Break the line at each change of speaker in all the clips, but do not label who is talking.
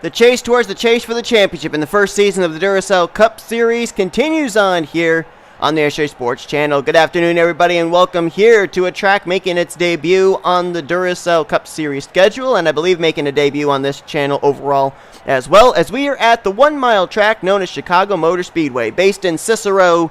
The chase towards the chase for the championship in the first season of the Duracell Cup Series continues on here on the SJ Sports Channel. Good afternoon, everybody, and welcome here to a track making its debut on the Duracell Cup Series schedule, and I believe making a debut on this channel overall as well, as we are at the 1 mile track known as Chicago Motor Speedway, based in Cicero,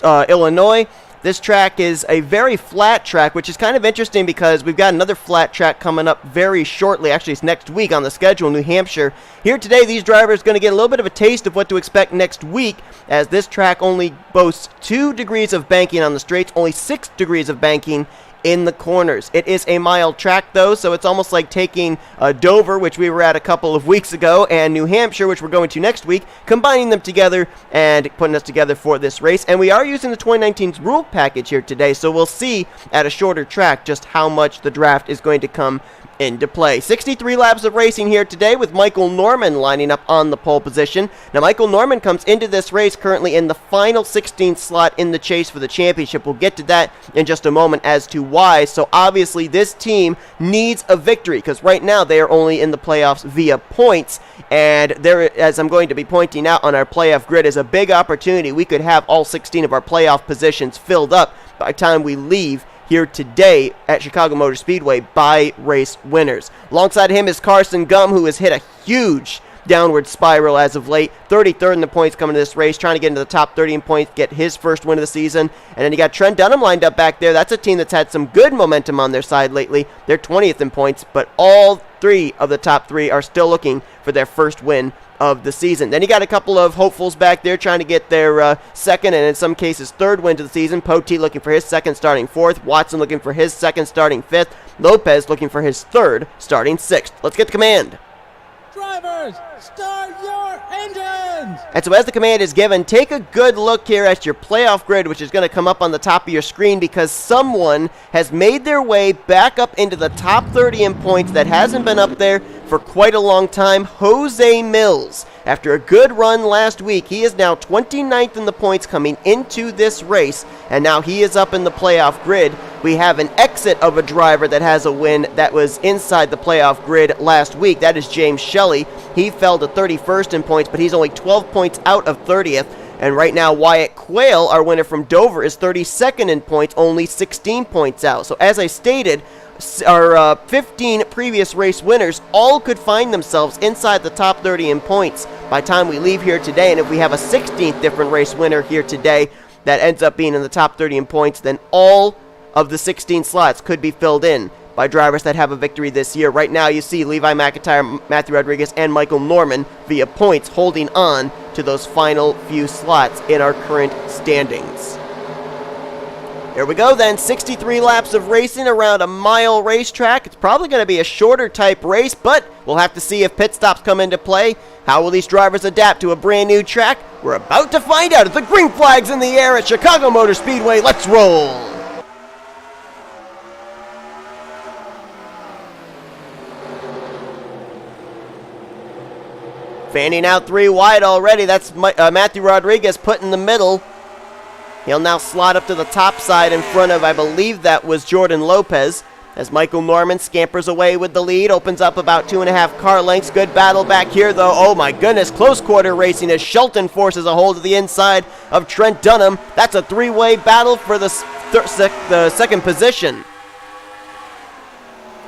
Illinois. This track is a very flat track, which is kind of interesting because we've got another flat track coming up very shortly. Actually, it's next week on the schedule, New Hampshire. Here today, these drivers are going to get a little bit of a taste of what to expect next week, as this track only boasts 2 degrees of banking on the straights, only 6 degrees of banking in the corners. It is a mile track, though, so it's almost like taking Dover, which we were at a couple of weeks ago, and New Hampshire, which we're going to next week, combining them together and putting us together for this race. And we are using the 2019's rule package here today, so we'll see at a shorter track just how much the draft is going to come into play. 63 laps of racing here today with Michael Norman lining up on the pole position. Now, Michael Norman comes into this race currently in the final 16th slot in the chase for the championship. We'll get to that in just a moment as to why. So obviously this team needs a victory because right now they are only in the playoffs via points, and there, as I'm going to be pointing out on our playoff grid, is a big opportunity. We could have all 16 of our playoff positions filled up by the time we leave here today at Chicago Motor Speedway by race winners. Alongside him is Carson Gum, who has hit a huge downward spiral as of late. 33rd in the points coming to this race, trying to get into the top 30 in points, get his first win of the season. And then you got Trent Dunham lined up back there. That's a team that's had some good momentum on their side lately. They're 20th in points, but all 3 of the top 3 are still looking for their first win of the season. Then you got a couple of hopefuls back there trying to get their second and in some cases third win to the season. Poteet looking for his second, starting 4th. Watson looking for his second, starting 5th. Lopez looking for his third, starting 6th. Let's get the command.
Drivers, start your engines!
And so as the command is given, take a good look here at your playoff grid, which is going to come up on the top of your screen, because someone has made their way back up into the top 30 in points that hasn't been up there for quite a long time. J Millz. After a good run last week, he is now 29th in the points coming into this race, and now he is up in the playoff grid. We have an exit of a driver that has a win that was inside the playoff grid last week. That is James Shelley. He fell to 31st in points, but he's only 12 points out of 30th. And right now, Wyatt Quail, our winner from Dover, is 32nd in points, only 16 points out. So as I stated, our 15 previous race winners all could find themselves inside the top 30 in points by the time we leave here today. And if we have a 16th different race winner here today that ends up being in the top 30 in points, then all of the 16 slots could be filled in by drivers that have a victory this year. Right now you see Levi McIntyre, Matthew Rodriguez, and Michael Norman via points holding on to those final few slots in our current standings. Here we go then, 63 laps of racing around a mile racetrack. It's probably going to be a shorter type race, but we'll have to see if pit stops come into play. How will these drivers adapt to a brand new track? We're about to find out. If the green flag's in the air at Chicago Motor Speedway, let's roll! Fanning out 3 wide already. That's Matthew Rodriguez put in the middle. He'll now slot up to the top side in front of, I believe that was Jordan Lopez, as Michael Norman scampers away with the lead, opens up about 2.5 car lengths. Good battle back here, though. Oh my goodness, close quarter racing as Shelton forces a hold of the inside of Trent Dunham. That's a 3-way battle for the second position.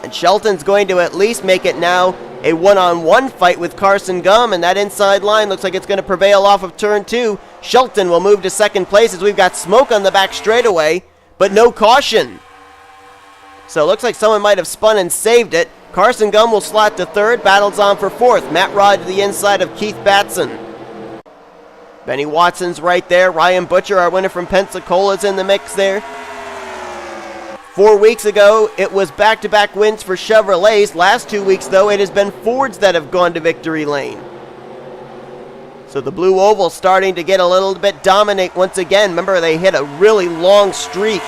And Shelton's going to at least make it now a one-on-one fight with Carson Gum, and that inside line looks like it's going to prevail off of turn 2. Shelton will move to second place as we've got smoke on the back straightaway, but no caution. So it looks like someone might have spun and saved it. Carson Gum will slot to third, battles on for 4th. Matt Rod to the inside of Keith Batson. Benny Watson's right there. Ryan Butcher, our winner from Pensacola, is in the mix there. 4 weeks ago, it was back-to-back wins for Chevrolets. Last 2 weeks, though, it has been Fords that have gone to victory lane. So the blue oval starting to get a little bit dominant once again. Remember, they hit a really long streak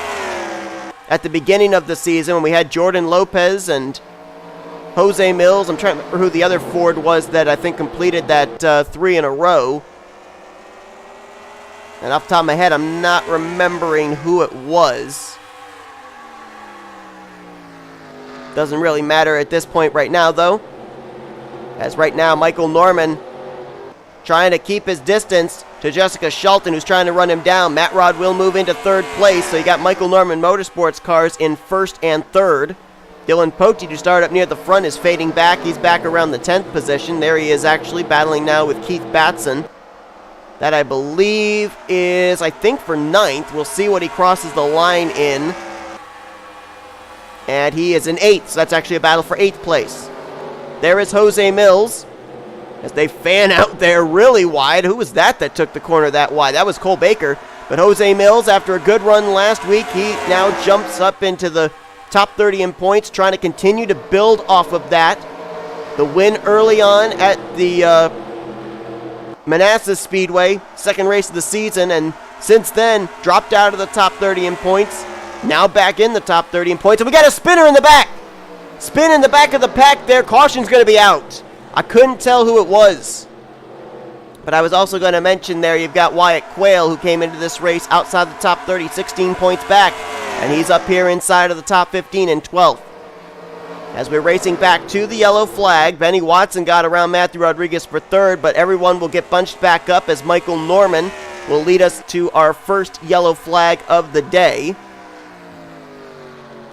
at the beginning of the season when we had Jordan Lopez and J Millz. I'm trying to remember who the other Ford was that I think completed that 3 in a row. And off the top of my head, I'm not remembering who it was. Doesn't really matter at this point right now, though. As right now, Michael Norman trying to keep his distance to J Shelton, who's trying to run him down. Matt Rod will move into third place, so you got Michael Norman Motorsports cars in first and third. Dylan Poteet, who started up near the front, is fading back. He's back around the 10th position. There he is actually battling now with Keith Batson. That I believe is, I think, for 9th. We'll see what he crosses the line in. And he is in 8th, so that's actually a battle for 8th place. There is J Millz as they fan out there really wide. Who was that took the corner that wide? That was Cole Baker. But J Millz, after a good run last week, he now jumps up into the top 30 in points, trying to continue to build off of that. The win early on at the Manassas Speedway, second race of the season, and since then dropped out of the top 30 in points. Now back in the top 30 in points, and we got a spinner in the back. Spin in the back of the pack there. Caution's going to be out. I couldn't tell who it was. But I was also going to mention there, you've got Wyatt Quail, who came into this race outside the top 30, 16 points back. And he's up here inside of the top 15 in 12th. As we're racing back to the yellow flag, Benny Watson got around Matthew Rodriguez for third, but everyone will get bunched back up as Michael Norman will lead us to our first yellow flag of the day.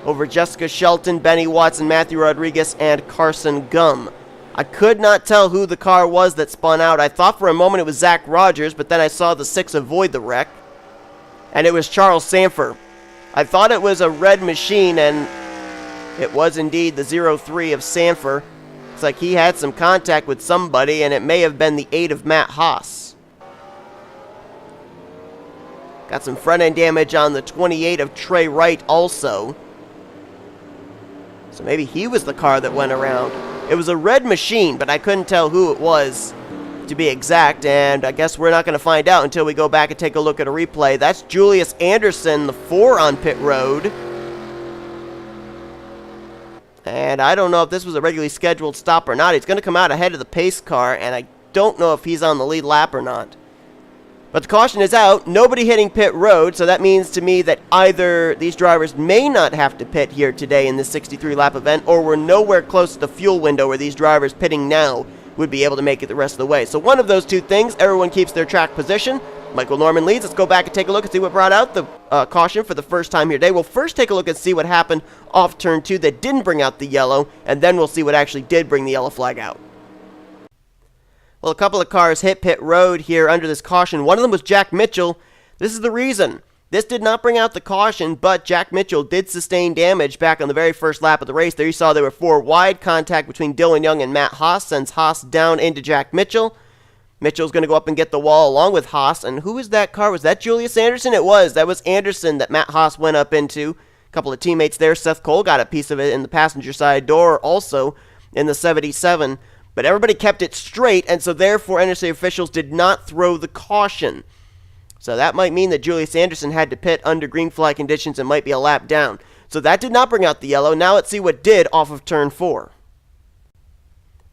Over J Shelton, Benny Watson, Matthew Rodriguez, and Carson Gum. I could not tell who the car was that spun out. I thought for a moment it was Zach Rogers, but then I saw the 6 avoid the wreck. And it was Charles Sandfer. I thought it was a red machine, and it was indeed the 03 of Sandfer. It's like he had some contact with somebody, and it may have been the 8 of Matt Haas. Got some front end damage on the 28 of T Wright also. So maybe he was the car that went around. It was a red machine, but I couldn't tell who it was, to be exact, and I guess we're not going to find out until we go back and take a look at a replay. That's Julius Anderson, the 4 on pit road. And I don't know if this was a regularly scheduled stop or not. He's going to come out ahead of the pace car, and I don't know if he's on the lead lap or not. But the caution is out, nobody hitting pit road, so that means to me that either these drivers may not have to pit here today in this 63-lap event, or we're nowhere close to the fuel window where these drivers pitting now would be able to make it the rest of the way. So one of those two things, everyone keeps their track position. Michael Norman leads. Let's go back and take a look and see what brought out the caution for the first time here today. We'll first take a look and see what happened off turn 2 that didn't bring out the yellow, and then we'll see what actually did bring the yellow flag out. Well, a couple of cars hit pit road here under this caution. One of them was Jack Mitchell. This is the reason. This did not bring out the caution, but Jack Mitchell did sustain damage back on the very first lap of the race. There you saw there were 4 wide. Contact between Dylan Young and Matt Haas sends Haas down into Jack Mitchell. Mitchell's going to go up and get the wall along with Haas. And who was that car? Was that Julius Anderson? It was. That was Anderson that Matt Haas went up into. A couple of teammates there. Seth Cole got a piece of it in the passenger side door also in the 77. But everybody kept it straight, and so therefore NNSCRA officials did not throw the caution. So that might mean that Julius Anderson had to pit under green flag conditions and might be a lap down. So that did not bring out the yellow. Now let's see what did off of turn 4.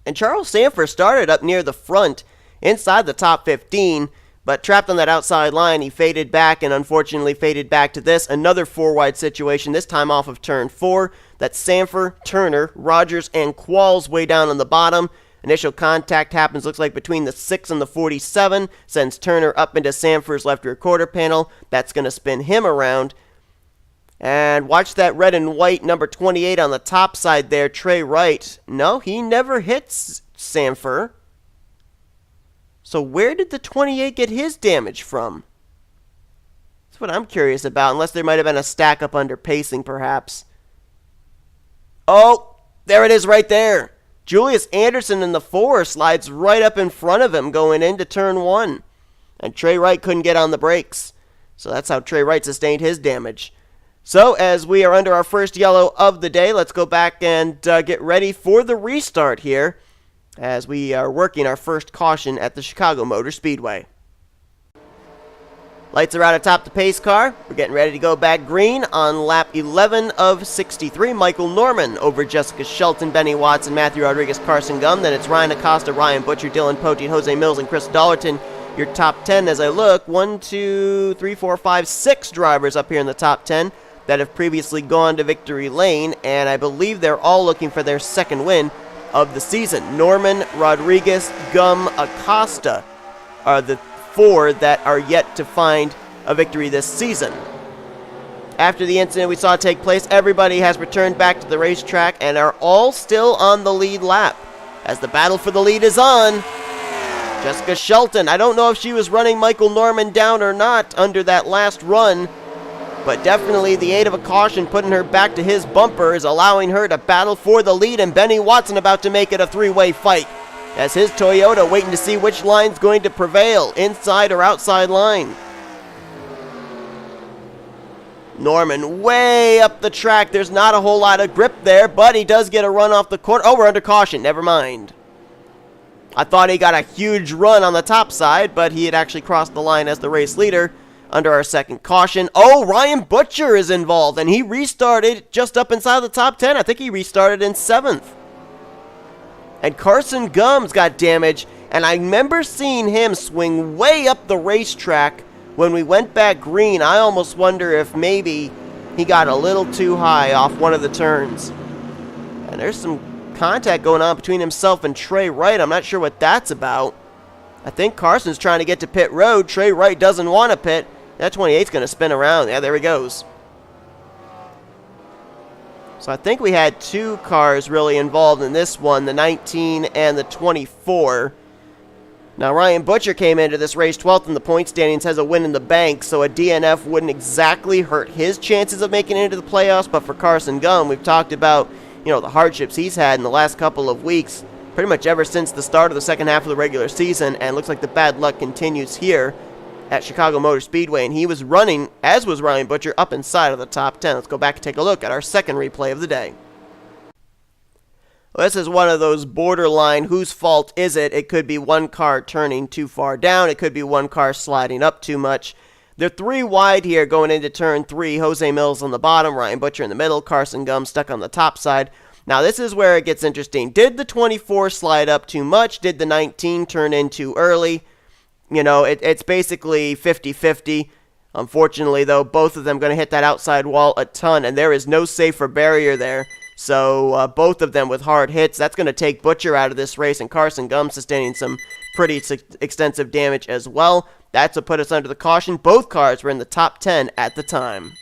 And Charles Sandfer started up near the front, inside the top 15, but trapped on that outside line, he faded back and unfortunately faded back to this. Another 4-wide situation, this time off of turn 4. That's Sandfer, Turner, Rogers, and Qualls way down on the bottom. Initial contact happens, looks like, between the 6 and the 47. Sends Turner up into Sandfer's left rear quarter panel. That's going to spin him around. And watch that red and white number 28 on the top side there, T Wright. No, he never hits Sandfer. So where did the 28 get his damage from? That's what I'm curious about, unless there might have been a stack up under pacing, perhaps. Oh, there it is right there. Julius Anderson in the 4 slides right up in front of him going into turn 1. And T Wright couldn't get on the brakes. So that's how T Wright sustained his damage. So as we are under our first yellow of the day, let's go back and get ready for the restart here as we are working our first caution at the Chicago Motor Speedway. Lights are out atop the pace car. We're getting ready to go back green on lap 11 of 63. Michael Norman over J Shelton, Benny Watson, Matthew Rodriguez, Carson Gum. Then it's Ryan Acosta, Ryan Butcher, Dylan Poteet, J Millz, and Chris Dollerton. Your top 10 as I look. 1, 2, 3, 4, 5, 6 drivers up here in the top 10 that have previously gone to victory lane. And I believe they're all looking for their second win of the season. Norman, Rodriguez, Gum, Acosta are the 4 that are yet to find a victory this season. After the incident we saw take place, everybody has returned back to the racetrack and are all still on the lead lap. As the battle for the lead is on, Jessica Shelton, I don't know if she was running Michael Norman down or not under that last run, but definitely the aid of a caution putting her back to his bumper is allowing her to battle for the lead, and Benny Watson about to make it a 3-way fight as his Toyota waiting to see which line's going to prevail, inside or outside line. Norman way up the track. There's not a whole lot of grip there, but he does get a run off the corner. Oh, we're under caution. Never mind. I thought he got a huge run on the top side, but he had actually crossed the line as the race leader under our second caution. Oh, Ryan Butcher is involved, and he restarted just up inside the top 10. I think he restarted in 7th. And Carson Gums got damaged, and I remember seeing him swing way up the racetrack when we went back green. I almost wonder if maybe he got a little too high off one of the turns. And there's some contact going on between himself and Trey Wright. I'm not sure what that's about. I think Carson's trying to get to pit road. Trey Wright doesn't want to pit. That 28's going to spin around. Yeah, there he goes. So I think we had 2 cars really involved in this one, the 19 and the 24. Now, Ryan Butcher came into this race 12th in the point standings, has a win in the bank, so a DNF wouldn't exactly hurt his chances of making it into the playoffs. But for Carson Gum, we've talked about, the hardships he's had in the last couple of weeks, pretty much ever since the start of the second half of the regular season, and looks like the bad luck continues here at Chicago Motor Speedway, and he was running, as was Ryan Butcher, up inside of the top 10. Let's go back and take a look at our second replay of the day. Well, this is one of those borderline, whose fault is it? It could be one car turning too far down. It could be one car sliding up too much. They're 3 wide here going into turn 3. Jose Millz on the bottom, Ryan Butcher in the middle, Carson Gum stuck on the top side. Now, this is where it gets interesting. Did the 24 slide up too much? Did the 19 turn in too early? It's basically 50-50. Unfortunately, though, both of them going to hit that outside wall a ton, and there is no safer barrier there. So both of them with hard hits. That's going to take Butcher out of this race, and Carson Gum sustaining some pretty extensive damage as well. That's what put us under the caution. Both cars were in the top 10 at the time.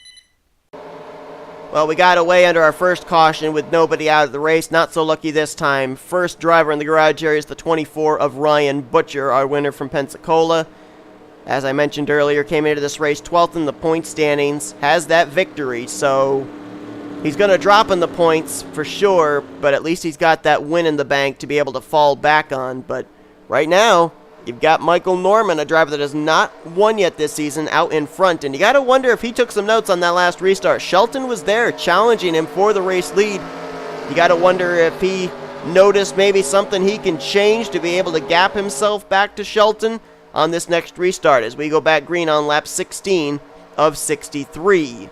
Well, we got away under our first caution with nobody out of the race. Not so lucky this time. First driver in the garage area is the 24 of Ryan Butcher, our winner from Pensacola. As I mentioned earlier, came into this race 12th in the point standings, has that victory, so he's going to drop in the points for sure, but at least he's got that win in the bank to be able to fall back on. But right now, you've got Michael Norman, a driver that has not won yet this season, out in front. And you got to wonder if he took some notes on that last restart. Shelton was there challenging him for the race lead. You got to wonder if he noticed maybe something he can change to be able to gap himself back to Shelton on this next restart as we go back green on lap 16 of 63.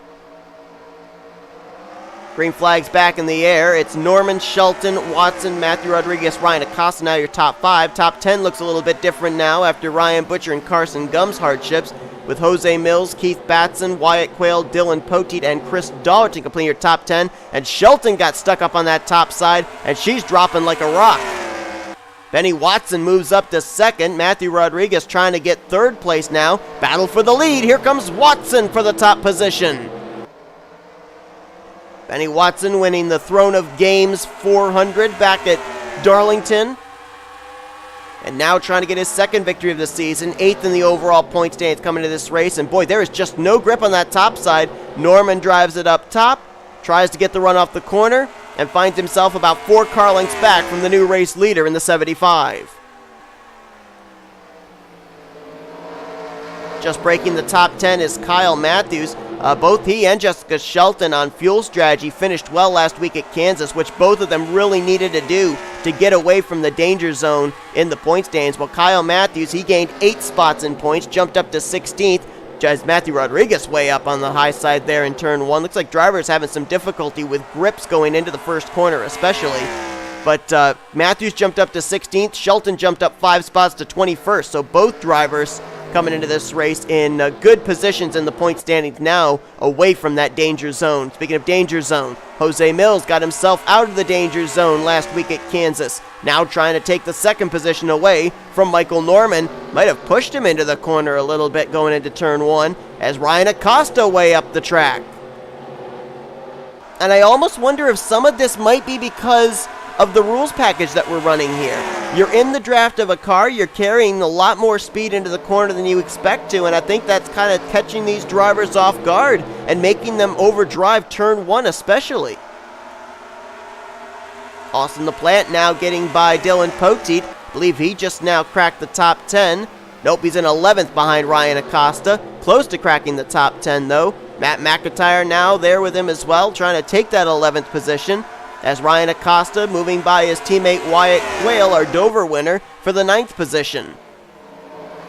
Green flag's back in the air. It's Norman, Shelton, Watson, Matthew Rodriguez, Ryan Acosta, now your top 5. Top 10 looks a little bit different now after Ryan Butcher and Carson Gum's hardships, with Jose Millz, Keith Batson, Wyatt Quail, Dylan Poteet, and Chris Dollerton completing your top 10. And Shelton got stuck up on that top side, and she's dropping like a rock. Benny Watson moves up to second. Matthew Rodriguez trying to get third place now. Battle for the lead. Here comes Watson for the top position. Benny Watson winning the Throne of Games 400 back at Darlington. And now trying to get his second victory of the season. 8th in the overall point standings coming to this race. And boy, there is just no grip on that top side. Norman drives it up top. Tries to get the run off the corner. And finds himself about 4 car lengths back from the new race leader in the 75. Just breaking the top 10 is Kyle Mathews. Both he and Jessica Shelton on fuel strategy finished well last week at Kansas, which both of them really needed to do to get away from the danger zone in the point standings. Well, Kyle Mathews, he gained 8 spots in points, jumped up to 16th. As Matthew Rodriguez way up on the high side there in turn 1. Looks like drivers having some difficulty with grips going into the first corner especially. But Mathews jumped up to 16th. Shelton jumped up 5 spots to 21st. So both drivers coming into this race in good positions in the point standings now, away from that danger zone. Speaking of danger zone, J Millz got himself out of the danger zone last week at Kansas. Now trying to take the second position away from Michael Norman. Might have pushed him into the corner a little bit going into turn 1 as R Acosta way up the track. And I almost wonder if some of this might be because of the rules package that we're running here. You're in the draft of a car, you're carrying a lot more speed into the corner than you expect to, and I think that's kind of catching these drivers off guard and making them overdrive turn 1 especially. Austin LaPlante now getting by D Poteet. I believe he just now cracked the top 10. Nope, he's in 11th behind R Acosta. Close to cracking the top 10 though. M McIntire now there with him as well, trying to take that 11th position. As R Acosta moving by his teammate W Quail, our Dover winner, for the 9th position.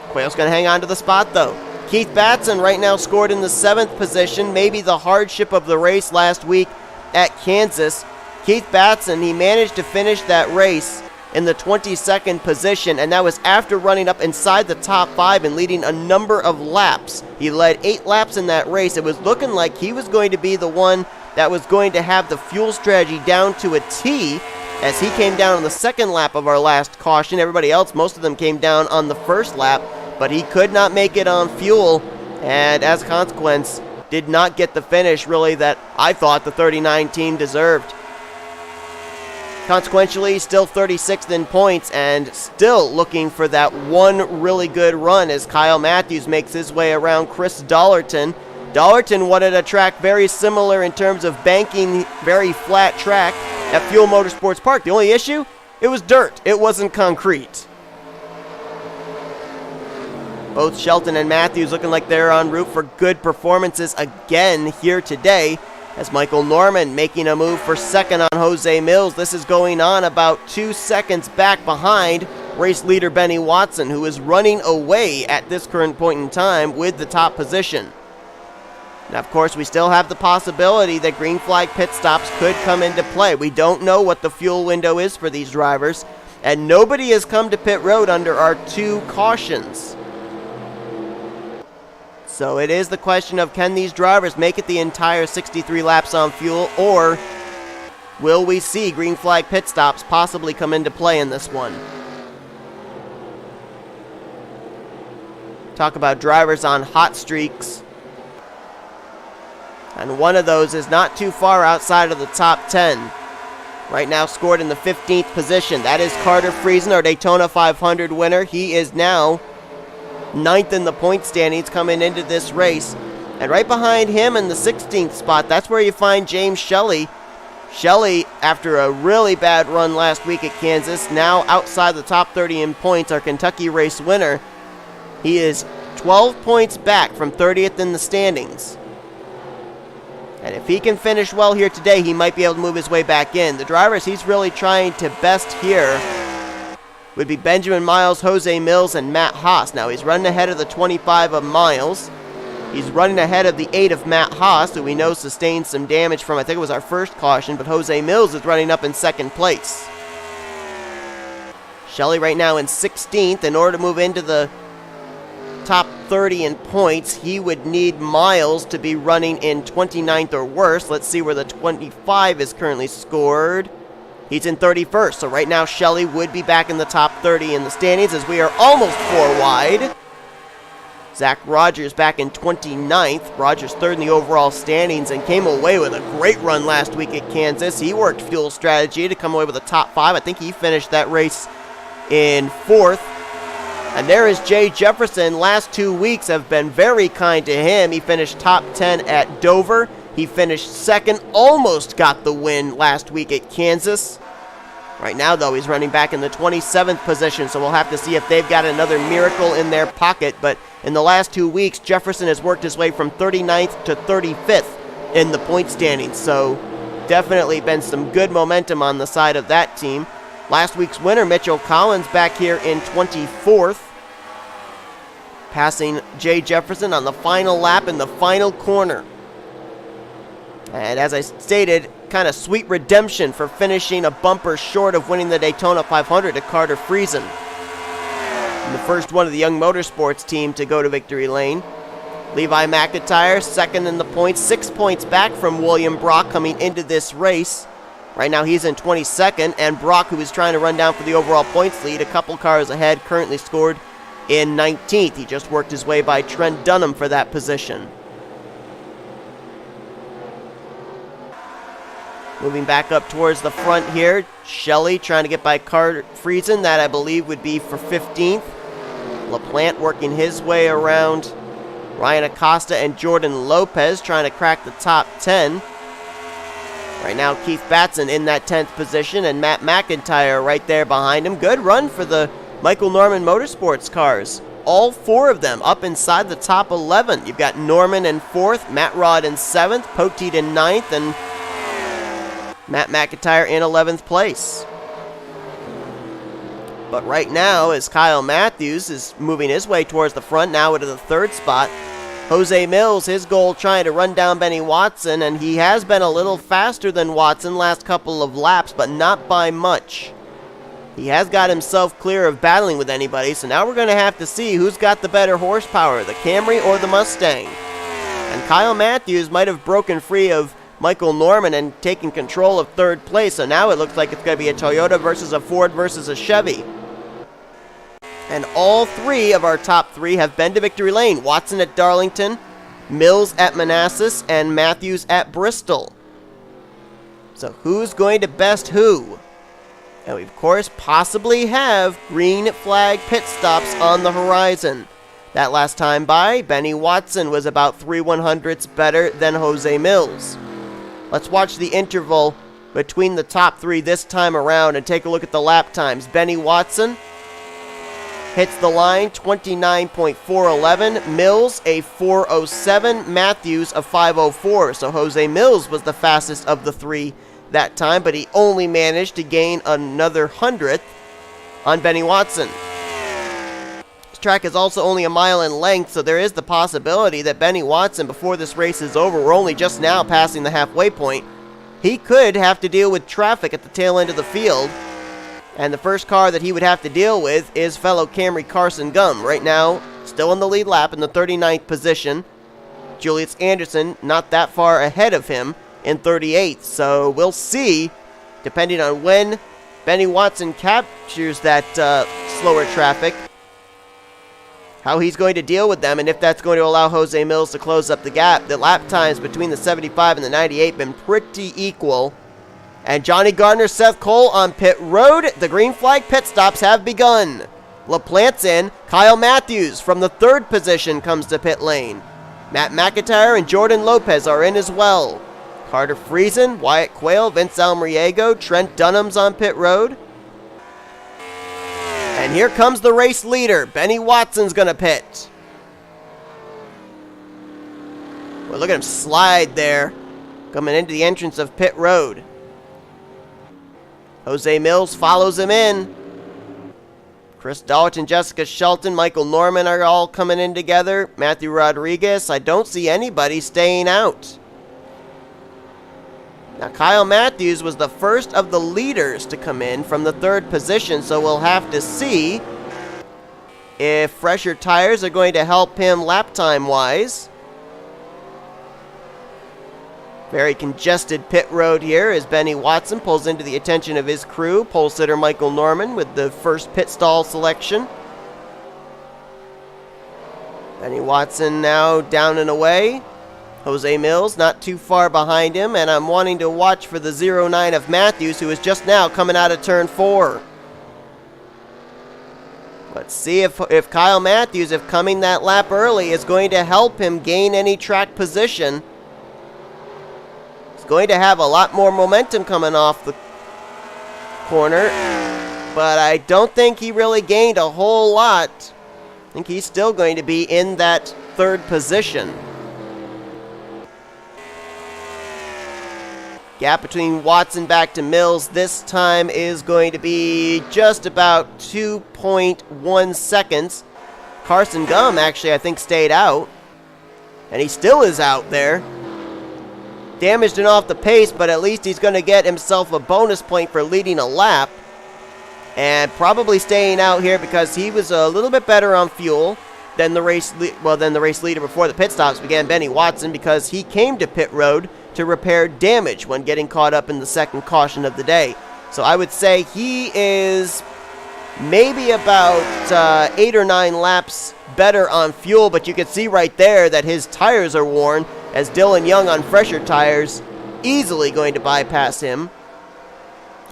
Quail's going to hang on to the spot though. K Batson right now scored in the 7th position, maybe the hardship of the race last week at Kansas. K Batson, he managed to finish that race in the 22nd position, and that was after running up inside the top 5 and leading a number of laps. He led 8 laps in that race. It was looking like he was going to be the one that was going to have the fuel strategy down to a T, as he came down on the 2nd lap of our last caution. Everybody else, most of them came down on the 1st lap, but he could not make it on fuel, and as a consequence, did not get the finish really that I thought the 39 team deserved. Consequentially, still 36th in points and still looking for that one really good run as K Mathews makes his way around Chris Dollerton. Dollerton wanted a track very similar in terms of banking, very flat track at Fuel Motorsports Park. The only issue? It was dirt. It wasn't concrete. Both Shelton and Mathews looking like they're en route for good performances again here today, as Michael Norman making a move for second on J Millz. This is going on about 2 seconds back behind race leader Benny Watson, who is running away at this current point in time with the top position. Now, of course, we still have the possibility that green flag pit stops could come into play. We don't know what the fuel window is for these drivers, and nobody has come to pit road under our 2 cautions. So it is the question of, can these drivers make it the entire 63 laps on fuel, or will we see green flag pit stops possibly come into play in this one? Talk about drivers on hot streaks. And one of those is not too far outside of the top 10. Right now scored in the 15th position. That is Carter Friesen, our Daytona 500 winner. He is now 9th in the point standings coming into this race. And right behind him in the 16th spot, that's where you find James Shelley. Shelley, after a really bad run last week at Kansas, now outside the top 30 in points, our Kentucky race winner. He is 12 points back from 30th in the standings. And if he can finish well here today, he might be able to move his way back in. The drivers he's really trying to best here would be Benjamin Miles, J Millz, and M Haas. Now, he's running ahead of the 25 of Miles. He's running ahead of the 8 of M Haas, who we know sustained some damage from, I think it was our first caution, but J Millz is running up in 2nd place. Shelley right now in 16th. In order to move into the top 30 in points, he would need Miles to be running in 29th or worse. Let's see where the 25 is currently scored. He's in 31st, so right now Shelley would be back in the top 30 in the standings, as we are almost 4 wide. Zach Rogers back in 29th. Rogers 3rd in the overall standings and came away with a great run last week at Kansas. He worked fuel strategy to come away with a top 5. I think he finished that race in 4th. And there is J Jefferson. Last 2 weeks have been very kind to him. He finished top 10 at Dover. He finished 2nd, almost got the win last week at Kansas. Right now, though, he's running back in the 27th position, so we'll have to see if they've got another miracle in their pocket. But in the last 2 weeks, Jefferson has worked his way from 39th to 35th in the point standings, so definitely been some good momentum on the side of that team. Last week's winner, Mitchell Collins, back here in 24th, passing J Jefferson on the final lap in the final corner. And as I stated, kind of sweet redemption for finishing a bumper short of winning the Daytona 500 to Carter Friesen. the first one of the Young Motorsports team to go to victory lane. Levi McIntyre, second in the points, 6 points back from William Brock coming into this race. Right now he's in 22nd, and Brock, who is trying to run down for the overall points lead, a couple cars ahead, currently scored in 19th. He just worked his way by Trent Dunham for that position. Moving back up towards the front here, Shelley trying to get by K Friesen, that I believe would be for 15th. LaPlante working his way around Ryan Acosta and Jordan Lopez trying to crack the top 10. Right now, K Batson in that 10th position, and Matt McIntyre right there behind him. Good run for the Michael Norman Motorsports cars. All four of them up inside the top 11. You've got Norman in 4th, Matt Rod in 7th, Poteet in 9th, and Matt McIntyre in 11th place. But right now, as K Mathews is moving his way towards the front, now into the 3rd spot, J Millz, his goal trying to run down Benny Watson, and he has been a little faster than Watson last couple of laps, but not by much. He has got himself clear of battling with anybody, so now we're going to have to see who's got the better horsepower, the Camry or the Mustang. And K Mathews might have broken free of Michael Norman and taken control of 3rd place, so now it looks like it's going to be a Toyota versus a Ford versus a Chevy. And all three of our top 3 have been to victory lane. Watson at Darlington, Millz at Manassas, and Mathews at Bristol. So who's going to best who? And we, of course, possibly have green flag pit stops on the horizon. That last time by, Benny Watson was about 3/100ths better than J Millz. Let's watch the interval between the top 3 this time around and take a look at the lap times. Benny Watson hits the line, 29.411. Millz, a 4:07. Mathews, a 5:04. So J Millz was the fastest of the 3 that time, but he only managed to gain another 100th on Benny Watson. This track is also only a mile in length, so there is the possibility that Benny Watson, before this race is over, we're only just now passing the halfway point, he could have to deal with traffic at the tail end of the field. And the first car that he would have to deal with is fellow Camry Carson Gum. Right now, still in the lead lap in the 39th position. Julius Anderson not that far ahead of him in 38th. So we'll see, depending on when Benny Watson captures that slower traffic, how he's going to deal with them and if that's going to allow J Millz to close up the gap. The lap times between the 75 and the 98 been pretty equal. And Johnny Gardner, Seth Cole on pit road. The green flag pit stops have begun. LaPlante's in. K Mathews from the 3rd position comes to pit lane. Matt McIntyre and Jordan Lopez are in as well. Carter Friesen, Wyatt Quail, Vince Almariego, Trent Dunham's on pit road. And here comes the race leader. Benny Watson's going to pit. Well, look at him slide there, coming into the entrance of pit road. J Millz follows him in. Chris Dollerton, Jessica Shelton, Michael Norman are all coming in together. Matthew Rodriguez. I don't see anybody staying out. Now, K Mathews was the first of the leaders to come in from the 3rd position, so we'll have to see if fresher tires are going to help him lap time-wise. Very congested pit road here as Benny Watson pulls into the attention of his crew. Pole sitter Michael Norman with the first pit stall selection. Benny Watson now down and away. J Millz not too far behind him, and I'm wanting to watch for the 09 of Mathews, who is just now coming out of turn 4. Let's see if K Mathews, if coming that lap early, is going to help him gain any track position. Going to have a lot more momentum coming off the corner, but I don't think he really gained a whole lot. I think he's still going to be in that 3rd position. Gap between Watson back to Millz this time is going to be just about 2.1 seconds. Carson Gum actually, I think, stayed out, and he still is out there. Damaged and off the pace, but at least he's going to get himself a bonus point for leading a lap. and probably staying out here because he was a little bit better on fuel than the race leader before the pit stops began, Benny Watson, because he came to pit road to repair damage when getting caught up in the second caution of the day. So I would say he is maybe about 8 or 9 laps better on fuel, but you can see right there that his tires are worn, as Dylan Young on fresher tires easily going to bypass him.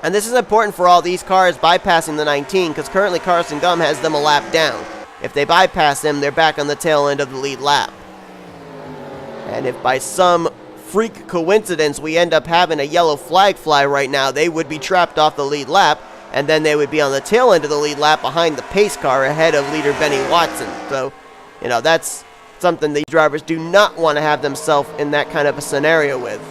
And this is important for all these cars bypassing the 19, because currently Carson Gum has them a lap down. If they bypass him, they're back on the tail end of the lead lap. And if by some freak coincidence we end up having a yellow flag fly right now, they would be trapped off the lead lap, and then they would be on the tail end of the lead lap behind the pace car ahead of leader Benny Watson. So, that's something these drivers do not want to have themselves in that kind of a scenario with.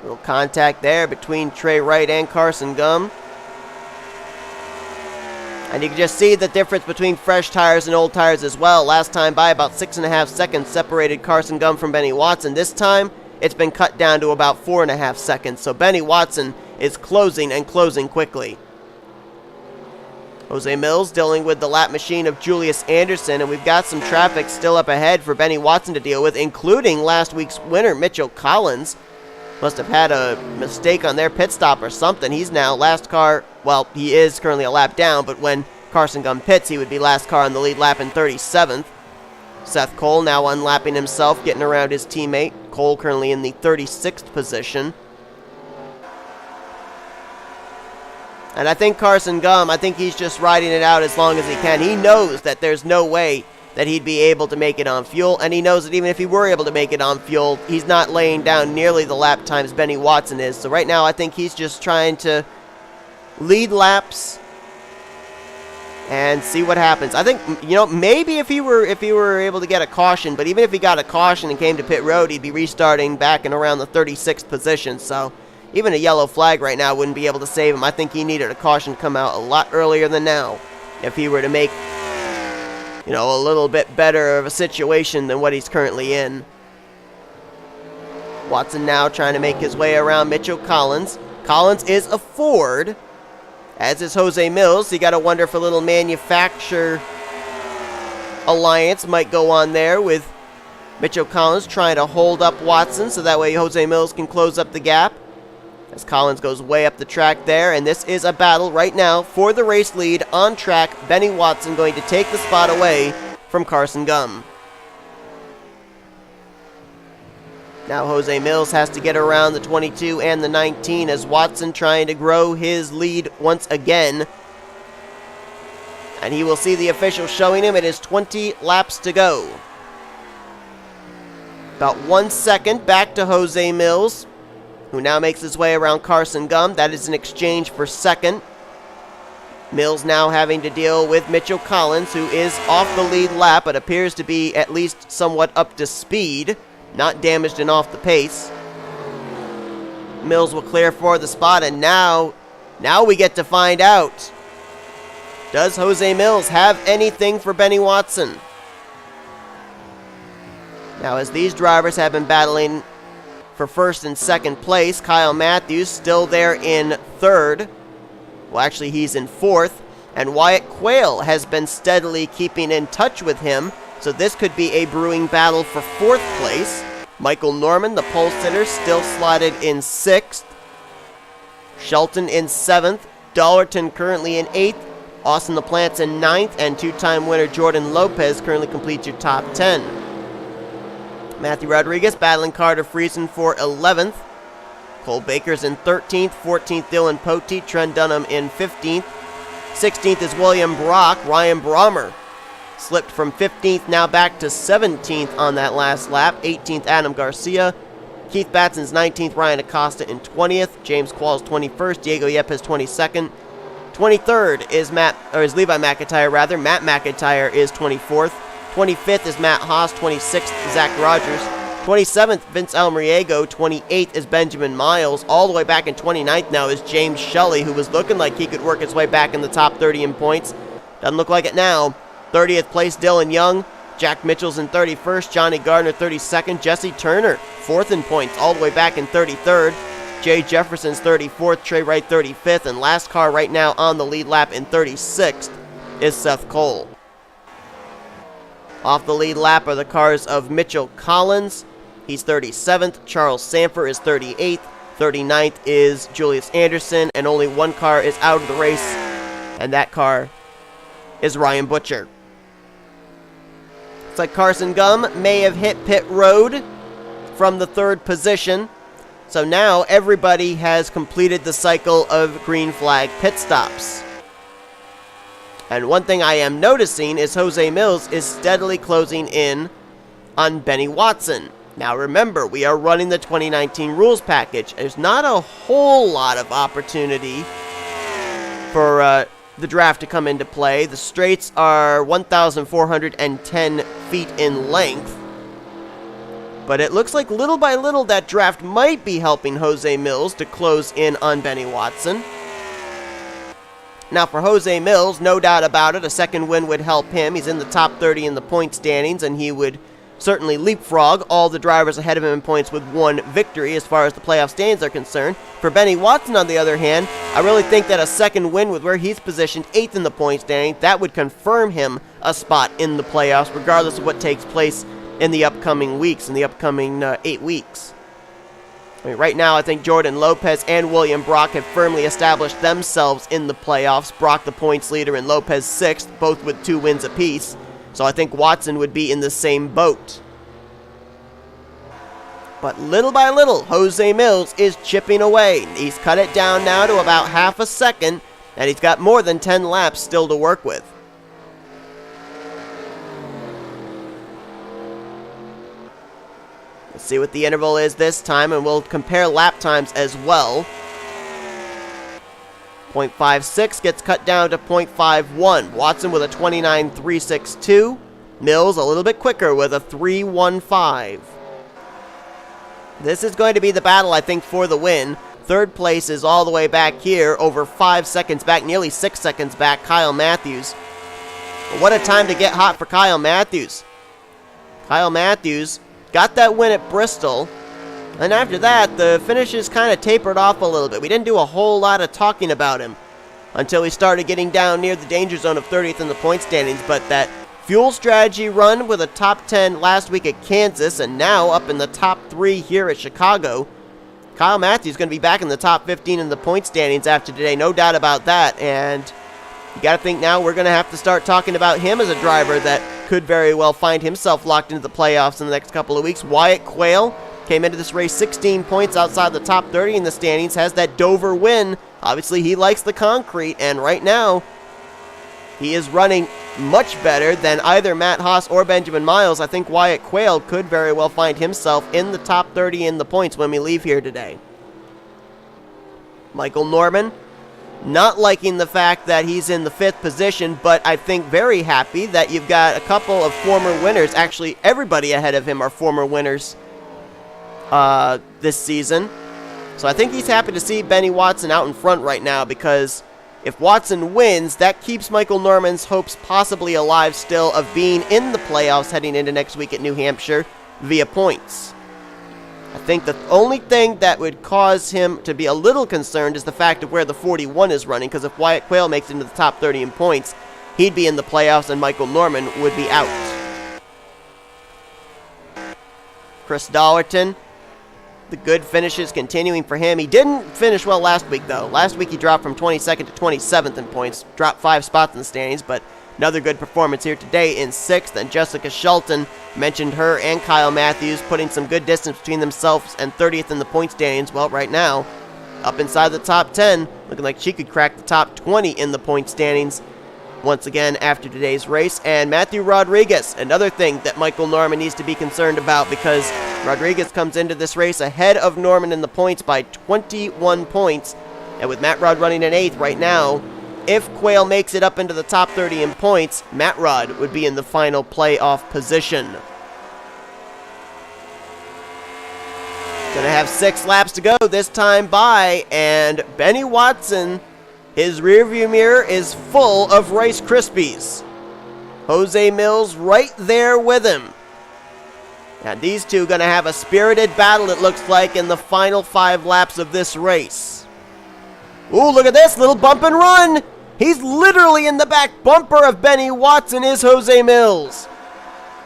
Little contact there between T Wright and Carson Gum. And you can just see the difference between fresh tires and old tires as well. Last time by about 6.5 seconds separated Carson Gum from Benny Watson. This time, it's been cut down to about 4.5 seconds. So Benny Watson is closing and closing quickly. J Millz dealing with the lap machine of Julius Anderson, and we've got some traffic still up ahead for Benny Watson to deal with, including last week's winner, Mitchell Collins. Must have had a mistake on their pit stop or something. He's now last car, well, he is currently a lap down, but when Carson Gum pits, he would be last car on the lead lap in 37th. Seth Cole now unlapping himself, getting around his teammate. Cole currently in the 36th position. And I think Carson Gum, he's just riding it out as long as he can. He knows that there's no way that he'd be able to make it on fuel, and he knows that even if he were able to make it on fuel, he's not laying down nearly the lap times Benny Watson is. So right now, I think he's just trying to lead laps and see what happens. I think, maybe if he were able to get a caution, but even if he got a caution and came to pit road, he'd be restarting back in around the 36th position. So even a yellow flag right now wouldn't be able to save him. I think he needed a caution to come out a lot earlier than now if he were to make a little bit better of a situation than what he's currently in. Watson now trying to make his way around Mitchell Collins. Collins is a Ford, as is J Millz. So you got to wonder if a little manufacturer alliance might go on there with Mitchell Collins trying to hold up Watson so that way J Millz can close up the gap. As Collins goes way up the track there, and this is a battle right now for the race lead on track. Benny Watson going to take the spot away from Carson Gum. Now J Millz has to get around the 22 and the 19 as Watson trying to grow his lead once again. And he will see the official showing him it is 20 laps to go. About 1 second back to J Millz, who now makes his way around Carson Gum. That is an exchange for second. Millz now having to deal with Mitchell Collins, who is off the lead lap, but appears to be at least somewhat up to speed, not damaged and off the pace. Millz will clear for the spot, and now we get to find out. Does J Millz have anything for Benny Watson? Now, as these drivers have been battling for first and second place, K Mathews still there in third. Well, actually, he's in fourth. And Wyatt Quail has been steadily keeping in touch with him, so this could be a brewing battle for fourth place. Michael Norman, the pole sitter, still slotted in sixth. Shelton in seventh. Dollerton currently in eighth. Austin LaPlante in ninth. And two-time winner Jordan Lopez currently completes your top 10. Matthew Rodriguez battling Carter Friesen for 11th. Cole Baker's in 13th. 14th, Dylan Poteet. Trent Dunham in 15th. 16th is William Brock. Ryan Brommer slipped from 15th, now back to 17th on that last lap. 18th, Adam Garcia. Keith Batson's 19th. Ryan Acosta in 20th. James Qualls 21st. Diego Yepez 22nd. 23rd is Levi McIntyre. Matt McIntyre is 24th. 25th is Matt Haas. 26th, Zach Rogers. 27th, Vince Almariego. 28th is Benjamin Miles. All the way back in 29th now is James Shelley, who was looking like he could work his way back in the top 30 in points. Doesn't look like it now. 30th place, Dylan Young. Jack Mitchell's in 31st. Johnny Gardner, 32nd. Jesse Turner, 4th in points, all the way back in 33rd. J Jefferson's 34th, T Wright 35th, and last car right now on the lead lap in 36th is Seth Cole. Off the lead lap are the cars of Mitchell Collins. He's 37th. Charles Sandfer is 38th. 39th is Julius Anderson, and only one car is out of the race, and that car is Ryan Butcher. It's like Carson Gum may have hit pit road from the third position, so now everybody has completed the cycle of green flag pit stops. And one thing I am noticing is J Millz is steadily closing in on Benny Watson. Now remember, we are running the 2019 rules package. There's not a whole lot of opportunity for the draft to come into play. The straights are 1,410 feet in length. But it looks like little by little that draft might be helping J Millz to close in on Benny Watson. Now for J Millz, no doubt about it, a second win would help him. He's in the top 30 in the point standings, and he would certainly leapfrog all the drivers ahead of him in points with one victory as far as the playoff standings are concerned. For Benny Watson, on the other hand, I really think that a second win with where he's positioned 8th in the point standings, that would confirm him a spot in the playoffs regardless of what takes place in the upcoming weeks, in the upcoming 8 weeks. I mean, right now, I think Jordan Lopez and William Brock have firmly established themselves in the playoffs. Brock the points leader and Lopez 6th, both with 2 wins apiece. So I think Watson would be in the same boat. But little by little, J Millz is chipping away. He's cut it down now to about half a second, and he's got more than 10 laps still to work with. Let's see what the interval is this time, and we'll compare lap times as well. 0.56 gets cut down to 0.51. Watson with a 29.362. Millz a little bit quicker with a 3.15. This is going to be the battle, I think, for the win. Third place is all the way back here, over 5 seconds back, nearly 6 seconds back, Kyle Mathews. But what a time to get hot for Kyle Mathews. Kyle Mathews got that win at Bristol. And after that, the finishes kind of tapered off a little bit. We didn't do a whole lot of talking about him until we started getting down near the danger zone of 30th in the point standings. But that fuel strategy run with a top 10 last week at Kansas and now up in the top 3 here at Chicago, Kyle Mathews is going to be back in the top 15 in the point standings after today, no doubt about that. And you got to think now we're going to have to start talking about him as a driver that could very well find himself locked into the playoffs in the next couple of weeks. Wyatt Quail came into this race 16 points outside the top 30 in the standings, has that Dover win. Obviously, he likes the concrete, and right now, he is running much better than either Matt Haas or Benjamin Miles. I think Wyatt Quail could very well find himself in the top 30 in the points when we leave here today. Michael Norman, not liking the fact that he's in the 5th position, but I think very happy that you've got a couple of former winners. Actually, everybody ahead of him are former winners this season. So I think he's happy to see Benny Watson out in front right now, because if Watson wins, that keeps Michael Norman's hopes possibly alive still of being in the playoffs heading into next week at New Hampshire via points. I think the only thing that would cause him to be a little concerned is the fact of where the 41 is running, because if Wyatt Quail makes it into the top 30 in points, he'd be in the playoffs and Michael Norman would be out. Chris Dollerton, the good finishes continuing for him. He didn't finish well last week, though. Last week he dropped from 22nd to 27th in points, dropped 5 spots in the standings, but another good performance here today in 6th. And Jessica Shelton, mentioned her and Kyle Mathews, putting some good distance between themselves and 30th in the point standings. Well, right now, up inside the top 10, looking like she could crack the top 20 in the point standings once again after today's race. And Matthew Rodriguez, another thing that Michael Norman needs to be concerned about, because Rodriguez comes into this race ahead of Norman in the points by 21 points. And with Matt Rod running in 8th right now, if Quail makes it up into the top 30 in points, Matt Rod would be in the final playoff position. Gonna have 6 laps to go this time by, and Benny Watson, his rearview mirror is full of Rice Krispies. J Millz right there with him. Now these two going to have a spirited battle, it looks like, in the final 5 laps of this race. Ooh, look at this, little bump and run. He's literally in the back bumper of Benny Watson is J Millz.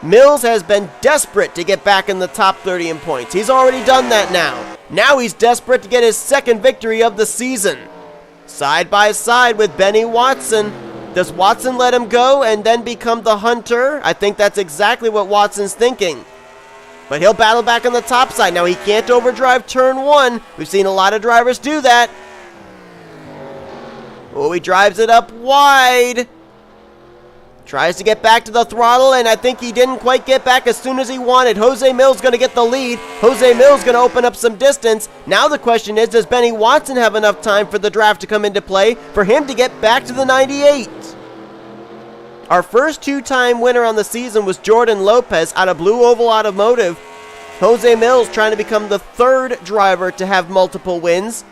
Millz has been desperate to get back in the top 30 in points. He's already done that now. Now he's desperate to get his second victory of the season. Side by side with Benny Watson. Does Watson let him go and then become the hunter? I think that's exactly what Watson's thinking. But he'll battle back on the top side. Now he can't overdrive turn 1. We've seen a lot of drivers do that. Oh, he drives it up wide. Tries to get back to the throttle, and I think he didn't quite get back as soon as he wanted. J Millz going to get the lead. J Millz going to open up some distance. Now the question is, does Benny Watson have enough time for the draft to come into play for him to get back to the 98? Our first 2-time winner on the season was J Lopes out of Blue Oval Automotive. J Millz trying to become the 3rd driver to have multiple wins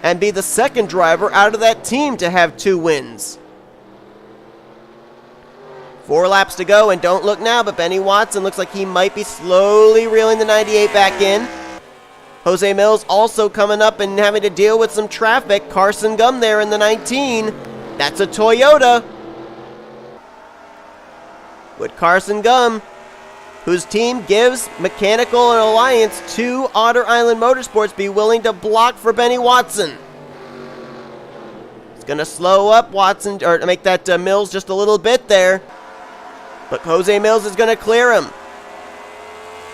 and be the 2nd driver out of that team to have 2 wins. 4 laps to go, and don't look now, but Benny Watson looks like he might be slowly reeling the 98 back in. J Millz also coming up and having to deal with some traffic. Carson Gum there in the 19. That's a Toyota. Would Carson Gum, whose team gives Mechanical and Alliance to Otter Island Motorsports, be willing to block for Benny Watson? It's going to slow up Watson, or make that Millz just a little bit there. But J Millz is going to clear him.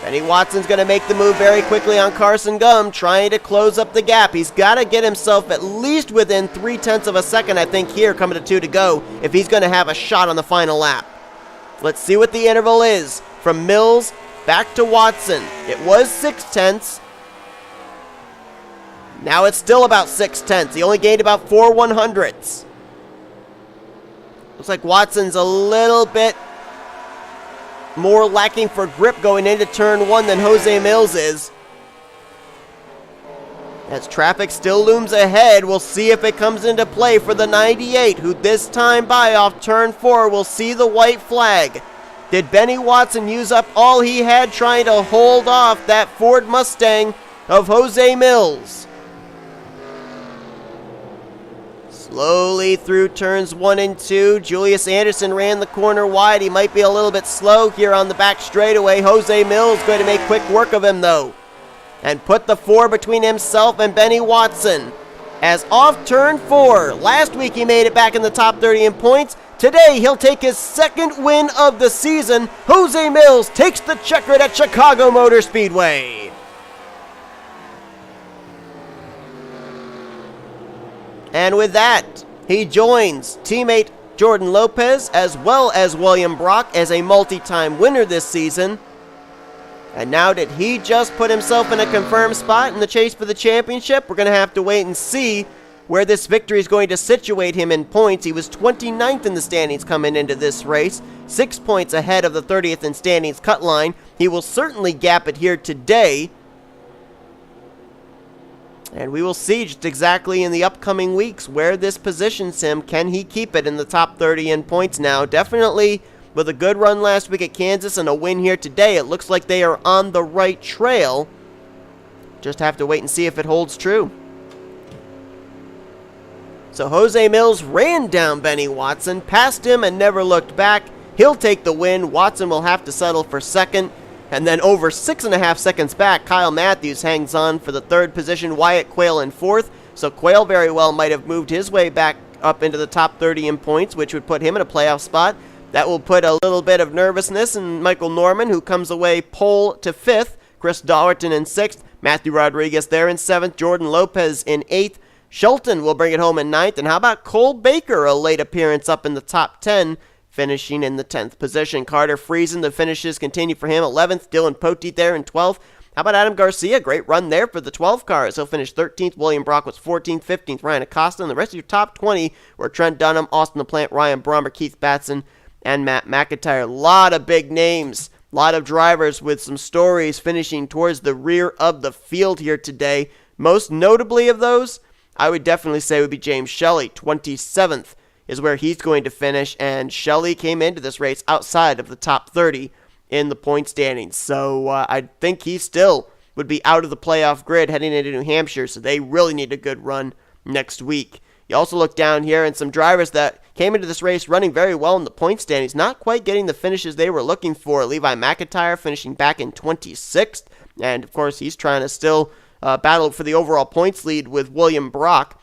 Benny Watson's going to make the move very quickly on Carson Gum, trying to close up the gap. He's got to get himself at least within 0.3 of a second, I think, here, coming to 2 to go, if he's going to have a shot on the final lap. Let's see what the interval is from Millz back to Watson. It was 0.6. Now it's still about 0.6. He only gained about 4/100ths. Looks like Watson's a little bit more lacking for grip going into turn 1 than J Millz is. As traffic still looms ahead, we'll see if it comes into play for the 98, who this time by off turn 4 will see the white flag. Did Benny Watson use up all he had trying to hold off that Ford Mustang of J Millz? Slowly through turns 1 and 2. Julius Anderson ran the corner wide. He might be a little bit slow here on the back straightaway. J Millz going to make quick work of him, though, and put the 4 between himself and Benny Watson. As off turn 4, last week he made it back in the top 30 in points. Today he'll take his 2nd win of the season. J Millz takes the checkered at Chicago Motor Speedway. And with that, he joins teammate J Lopes as well as William Brock as a multi-time winner this season. And now did he just put himself in a confirmed spot in the chase for the championship? We're going to have to wait and see where this victory is going to situate him in points. He was 29th in the standings coming into this race, 6 points ahead of the 30th in standings cut line. He will certainly gap it here today. And we will see just exactly in the upcoming weeks where this positions him. Can he keep it in the top 30 in points now? Definitely with a good run last week at Kansas and a win here today, it looks like they are on the right trail. Just have to wait and see if it holds true. So J Millz ran down Benny Watson, passed him and never looked back. He'll take the win. Watson will have to settle for 2nd. And then over 6.5 seconds back, K Mathews hangs on for the 3rd position, Wyatt Quail in 4th. So Quail very well might have moved his way back up into the top 30 in points, which would put him in a playoff spot. That will put a little bit of nervousness in Michael Norman, who comes away pole to 5th. Chris Dollerton in 6th. Matthew Rodriguez there in 7th. J Lopes in 8th. Shelton will bring it home in 9th. And how about Cole Baker, a late appearance up in the top 10, finishing in the 10th position. Carter Friesen, the finishes continue for him. 11th, Dylan Poteet there in 12th. How about Adam Garcia? Great run there for the 12 cars. He'll finish 13th. William Brock was 14th. 15th, Ryan Acosta. And the rest of your top 20 were Trent Dunham, Austin LaPlante, Ryan Brommer, Keith Batson, and M McIntire. A lot of big names. A lot of drivers with some stories finishing towards the rear of the field here today. Most notably of those, I would definitely say would be James Shelley. 27th is where he's going to finish, and Shelley came into this race outside of the top 30 in the point standings. So I think he still would be out of the playoff grid heading into New Hampshire, so they really need a good run next week. You also look down here and some drivers that came into this race running very well in the point standings, not quite getting the finishes they were looking for. Levi McIntyre finishing back in 26th, and of course he's trying to still battle for the overall points lead with William Brock.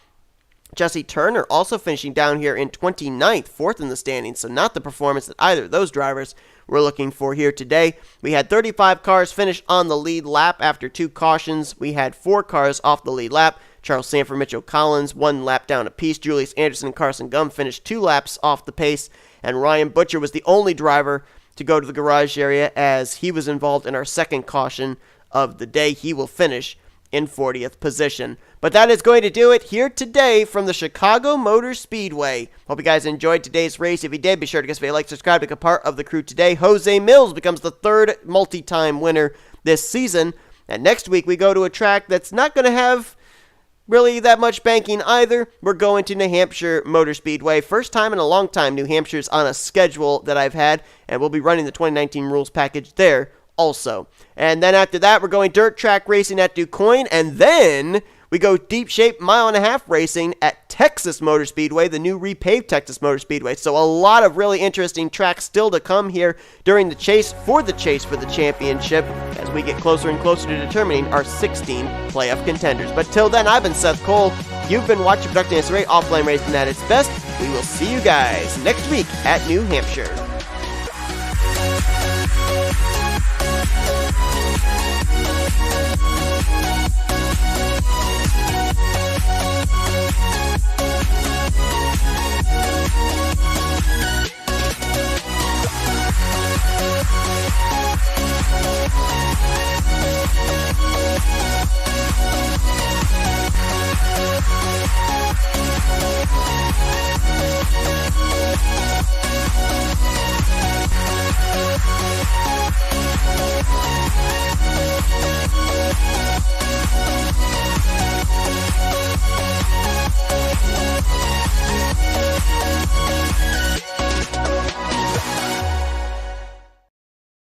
Jesse Turner also finishing down here in 29th, fourth in the standings, so not the performance that either of those drivers were looking for here today. We had 35 cars finish on the lead lap after 2 cautions. We had 4 cars off the lead lap. Charles Sandfer, Mitchell Collins, 1 lap down apiece. Julius Anderson and Carson Gum finished 2 laps off the pace, and Ryan Butcher was the only driver to go to the garage area as he was involved in our second caution of the day. He will finish in 40th position. But that is going to do it here today from the Chicago Motor Speedway. Hope you guys enjoyed today's race. If you did, be sure to give us a like, subscribe, become a part of the crew today. J Millz becomes the 3rd multi-time winner this season. And next week we go to a track that's not going to have really that much banking either. We're going to New Hampshire Motor Speedway. First time in a long time New Hampshire's on a schedule that I've had, and we'll be running the 2019 rules package there also. And then after that, we're going dirt track racing at DuQuoin, and then we go deep shape 1.5 mile racing at Texas Motor Speedway, the new repaved Texas Motor Speedway. So a lot of really interesting tracks still to come here during the chase for the championship as we get closer and closer to determining our 16 playoff contenders. But till then, I've been Seth Cole. You've been watching Production NNSCRA Offline Racing at its best. We will see you guys next week at New Hampshire.